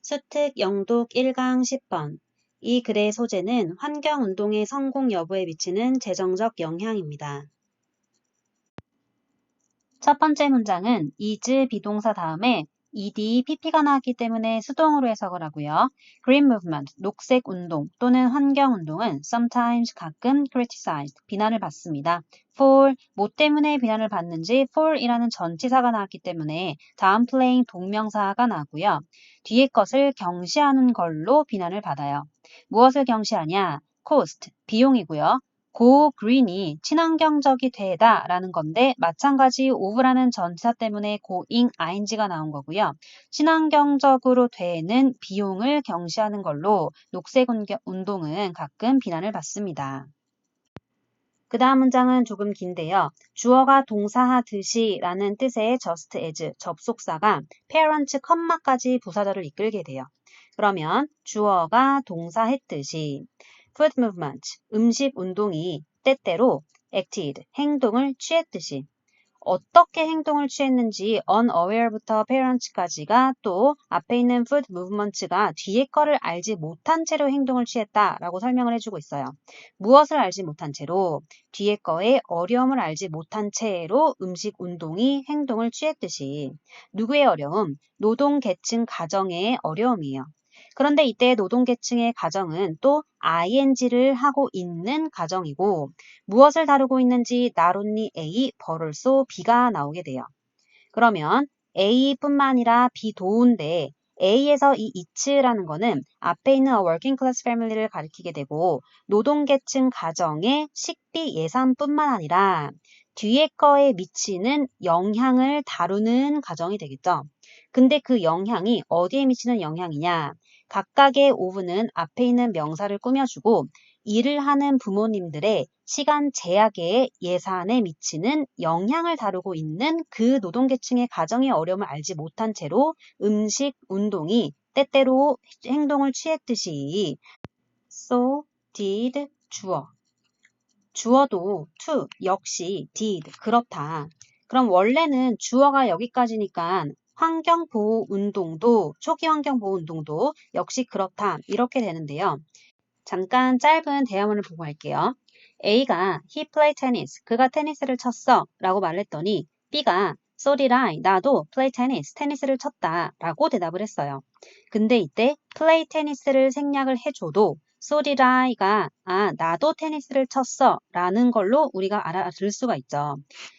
수특 영독 1강 10번. 이 글의 소재는 환경운동의 성공 여부에 미치는 재정적 영향입니다. 첫 번째 문장은 is 비동사 다음에 ed, pp가 나왔기 때문에 수동으로 해석을 하고요. Green movement, 녹색 운동 또는 환경 운동은 sometimes 가끔 criticized, 비난을 받습니다. for, 뭐 때문에 비난을 받는지 for이라는 전치사가 나왔기 때문에 다음 플레잉 동명사가 나왔고요. 뒤에 것을 경시하는 걸로 비난을 받아요. 무엇을 경시하냐? cost, 비용이고요. go green이 친환경적이 되다 라는 건데 마찬가지 of라는 전치사 때문에 going ing가 나온 거고요. 친환경적으로 되는 비용을 경시하는 걸로 녹색 운동은 가끔 비난을 받습니다. 그 다음 문장은 조금 긴데요. 주어가 동사하듯이 라는 뜻의 just as, 접속사가 parents, 컴마까지 부사절을 이끌게 돼요. 그러면 주어가 동사했듯이 food movement, 음식 운동이 때때로 acted, 행동을 취했듯이 어떻게 행동을 취했는지 unaware부터 parents까지가 또 앞에 있는 food movement가 뒤에 거를 알지 못한 채로 행동을 취했다라고 설명을 해주고 있어요. 무엇을 알지 못한 채로? 뒤에 거의 어려움을 알지 못한 채로 음식 운동이 행동을 취했듯이 누구의 어려움? 노동계층 가정의 어려움이에요. 그런데 이때 노동계층의 가정은 또 ing를 하고 있는 가정이고 무엇을 다루고 있는지 not only A, but also B가 나오게 돼요. 그러면 A뿐만 아니라 B도인데 A에서 이 it라는 거는 앞에 있는 a working class family를 가리키게 되고 노동계층 가정의 식비 예산뿐만 아니라 뒤에 거에 미치는 영향을 다루는 가정이 되겠죠. 근데 그 영향이 어디에 미치는 영향이냐? 각각의 오브는 앞에 있는 명사를 꾸며주고 일을 하는 부모님들의 시간 제약의 예산에 미치는 영향을 다루고 있는 그 노동계층의 가정의 어려움을 알지 못한 채로 음식 운동이 때때로 행동을 취했듯이 so, did, 주어. 주어도 to, 역시 did, 그렇다. 그럼 원래는 주어가 여기까지니까 환경보호운동도, 초기 환경보호운동도 역시 그렇다. 이렇게 되는데요. 잠깐 짧은 대화문을 보고 할게요. A가 he play tennis. 그가 테니스를 쳤어. 라고 말했더니 B가 so did I. 나도 play tennis. 테니스를 쳤다. 라고 대답을 했어요. 근데 이때 play tennis를 생략을 해줘도 so did I가 나도 테니스를 쳤어. 라는 걸로 우리가 알아들 수가 있죠.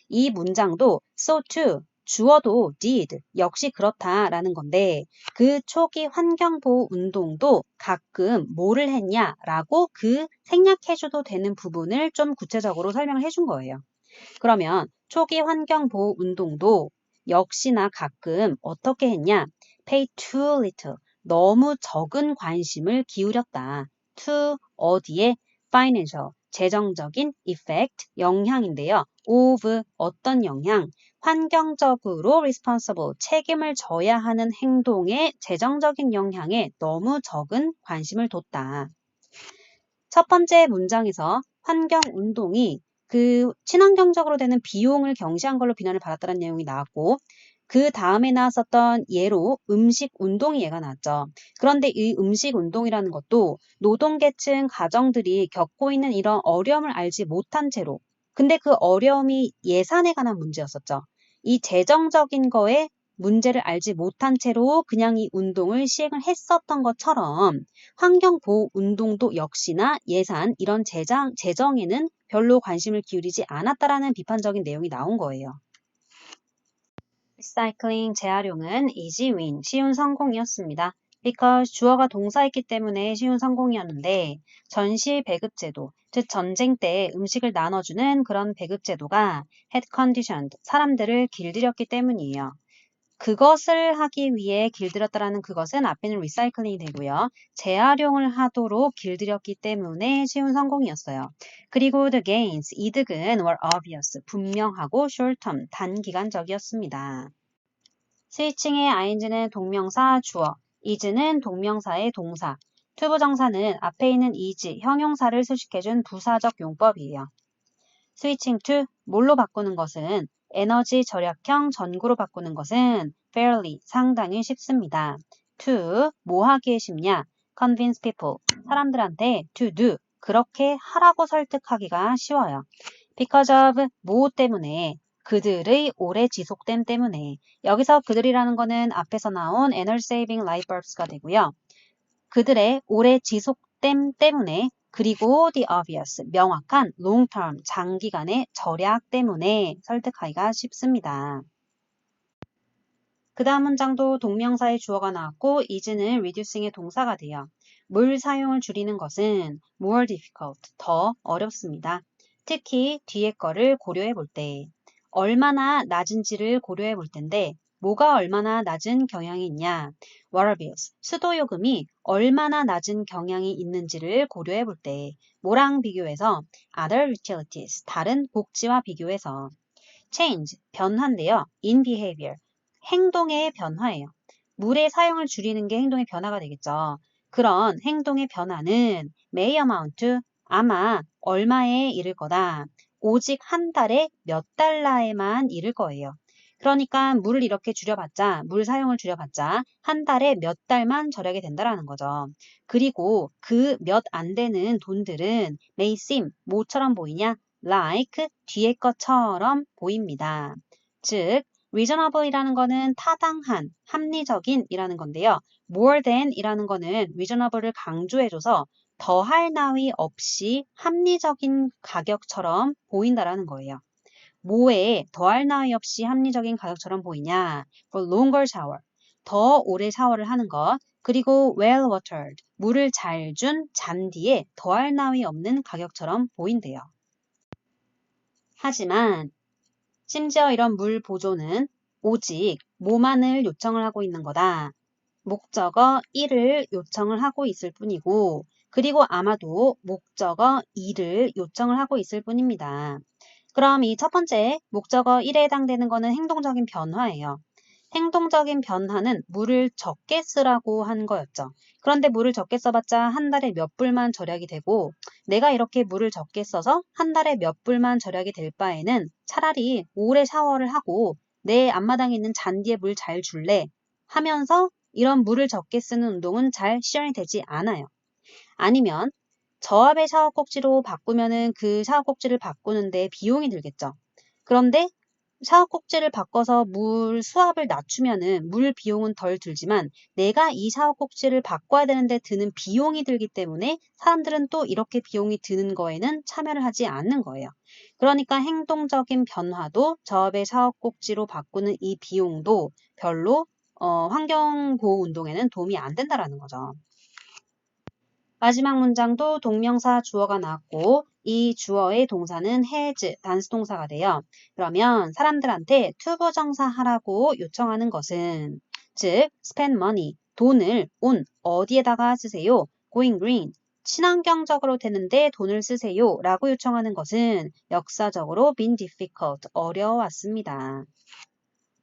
이 문장도 so too. 주어도 did. 역시 그렇다라는 건데 그 초기 환경보호 운동도 가끔 뭐를 했냐라고 그 생략해줘도 되는 부분을 좀 구체적으로 설명을 해준 거예요. 그러면 초기 환경보호 운동도 역시나 가끔 어떻게 했냐? pay too little. 너무 적은 관심을 기울였다. to 어디에? financial. 재정적인 effect, 영향인데요. of 어떤 영향? 환경적으로 responsible, 책임을 져야 하는 행동의 재정적인 영향에 너무 적은 관심을 뒀다. 첫 번째 문장에서 환경운동이 그 친환경적으로 되는 비용을 경시한 걸로 비난을 받았다는 내용이 나왔고 그 다음에 나왔었던 예로 음식운동이 얘가 나왔죠. 그런데 이 음식운동이라는 것도 노동계층 가정들이 겪고 있는 이런 어려움을 알지 못한 채로 근데 그 어려움이 예산에 관한 문제였었죠. 이 재정적인 거에 문제를 알지 못한 채로 그냥 이 운동을 시행을 했었던 것처럼 환경보호 운동도 역시나 예산, 이런 재정에는 별로 관심을 기울이지 않았다라는 비판적인 내용이 나온 거예요. 리사이클링 재활용은 easy win, 쉬운 성공이었습니다. because 주어가 동사였기 때문에 쉬운 성공이었는데 전시 배급제도, 즉 전쟁 때 음식을 나눠주는 그런 배급제도가 had conditioned, 사람들을 길들였기 때문이에요. 그것을 하기 위해 길들였다라는 그것은 앞에는 리사이클링이 되고요. 재활용을 하도록 길들였기 때문에 쉬운 성공이었어요. 그리고 the gains, 이득은 were obvious, 분명하고 short term, 단기간적이었습니다. 스위칭의 ing는 동명사 주어, is는 동명사의 동사, 투부정사는 앞에 있는 is, 형용사를 수식해준 부사적 용법이에요. 스위칭 to, 뭘로 바꾸는 것은 에너지 절약형 전구로 바꾸는 것은 fairly, 상당히 쉽습니다. to 뭐 하기에 쉽냐? convince people 사람들한테 to do 그렇게 하라고 설득하기가 쉬워요. because of 뭐 때문에 그들의 오래 지속됨 때문에 여기서 그들이라는 거는 앞에서 나온 energy saving light bulbs가 되고요. 그들의 오래 지속됨 때문에 그리고 the obvious 명확한 long term 장기간의 절약 때문에 설득하기가 쉽습니다. 그 다음 문장도 동명사의 주어가 나왔고 is는 reducing의 동사가 돼요. 물 사용을 줄이는 것은 more difficult, 더 어렵습니다. 특히 뒤에 거를 고려해 볼 때 얼마나 낮은지를 고려해 볼 텐데 뭐가 얼마나 낮은 경향이 있냐? water bills, 수도 요금이 얼마나 낮은 경향이 있는지를 고려해 볼 때 뭐랑 비교해서 other utilities, 다른 복지와 비교해서 change, 변화인데요. in behavior, 행동의 변화예요. 물의 사용을 줄이는 게 행동의 변화가 되겠죠. 그런 행동의 변화는 may amount to, 아마 얼마에 이를 거다. 오직 한 달에 몇 달러에만 이를 거예요. 그러니까 물을 이렇게 줄여봤자, 물 사용을 줄여봤자 한 달에 몇 달만 절약이 된다라는 거죠. 그리고 그 몇 안 되는 돈들은 may seem, 뭐처럼 보이냐? like, 뒤에 것처럼 보입니다. 즉, reasonable이라는 거는 타당한, 합리적인 이라는 건데요. more than 이라는 거는 reasonable을 강조해줘서 더할 나위 없이 합리적인 가격처럼 보인다라는 거예요. 뭐에 더할 나위 없이 합리적인 가격처럼 보이냐? for longer shower, 더 오래 샤워를 하는 것. 그리고 well watered, 물을 잘 준 잔디에 더할 나위 없는 가격처럼 보인대요. 하지만 심지어 이런 물 보조는 오직 뭐만을 요청을 하고 있는 거다. 목적어 1을 요청을 하고 있을 뿐이고 그리고 아마도 목적어 2를 요청을 하고 있을 뿐입니다. 그럼 이 첫 번째 목적어 1에 해당되는 거는 행동적인 변화예요. 행동적인 변화는 물을 적게 쓰라고 한 거였죠. 그런데 물을 적게 써봤자 한 달에 몇 불만 절약이 되고 내가 이렇게 물을 적게 써서 한 달에 몇 불만 절약이 될 바에는 차라리 오래 샤워를 하고 내 앞마당에 있는 잔디에 물 잘 줄래 하면서 이런 물을 적게 쓰는 운동은 잘 실현이 되지 않아요. 아니면 저압의 샤워 꼭지로 바꾸면은 그 샤워 꼭지를 바꾸는데 비용이 들겠죠. 그런데 샤워 꼭지를 바꿔서 물 수압을 낮추면은 물 비용은 덜 들지만 내가 이 샤워 꼭지를 바꿔야 되는데 드는 비용이 들기 때문에 사람들은 또 이렇게 비용이 드는 거에는 참여를 하지 않는 거예요. 그러니까 행동적인 변화도 저압의 샤워 꼭지로 바꾸는 이 비용도 별로 환경보호 운동에는 도움이 안 된다라는 거죠. 마지막 문장도 동명사 주어가 나왔고 이 주어의 동사는 has, 단수 동사가 돼요. 그러면 사람들한테 투부정사 하라고 요청하는 것은 즉 spend money, 돈을 on, 어디에다가 쓰세요? going green, 친환경적으로 되는데 돈을 쓰세요 라고 요청하는 것은 역사적으로 been difficult, 어려웠습니다.